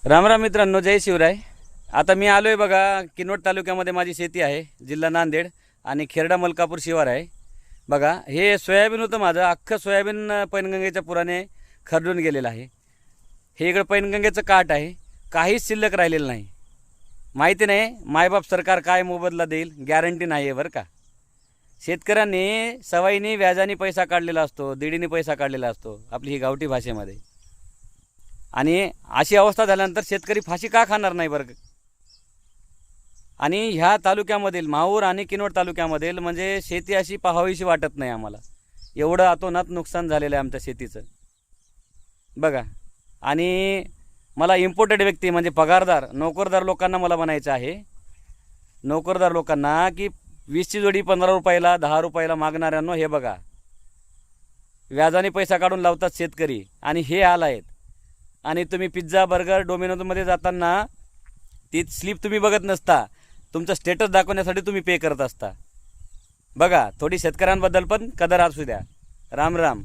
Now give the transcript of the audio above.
राम राम मित्रांनो, जय शिवराय। आता मी आलो आहे बघा, किनवट तालुक्यामध्ये माझी शेती आहे, जिल्हा नांदेड आणि खेरडा मलकापूर शिवार आहे बघा। हे सोयाबीन होतं माझं, अख्खं सोयाबीन पैनगंगेच्या पुराने खरडून गेलेलं आहे। हे इकडं पैनगंगेचं काठ आहे, काहीच शिल्लक राहिलेलं नाही। माहिती नाही मायबाप सरकार काय मोबदला देईल, गॅरंटी नाही आहे बरं का। शेतकऱ्यांनी सवाईने व्याजाने पैसा काढलेला असतो, दीडीने पैसा काढलेला असतो, आपली ही गावठी भाषेमध्ये। आणि अशी अवस्था झाल्यानंतर शेतकरी फाशी का खाणार नाही बरं। आणि ह्या तालुक्यामधील माहूर आणि किनवट तालुक्यामधील म्हणजे शेती अशी पाहावीशी वाटत नाही आम्हाला, एवढं अतोनात नुकसान झालेलं आहे आमच्या शेतीचं बघा। आणि मला इम्पोर्टेड व्यक्ती म्हणजे पगारदार नोकरदार लोकांना मला म्हणायचं आहे, नोकरदार लोकांना की 20ची जोडी 15 रुपयाला 10 रुपयाला मागणाऱ्यांनो, हे बघा व्याजाने पैसा काढून लावतात शेतकरी आणि हे हाल आहेत। आणि तुम्ही पिझ्झा बर्गर डोमिनोजमध्ये जाताना ती स्लिप तुम्ही बघत नसता, तुमचं स्टेटस दाखवण्यासाठी तुम्ही पे करत असता बघा। थोडी शेतकऱ्यांबद्दल पण कदर असू द्या। राम राम।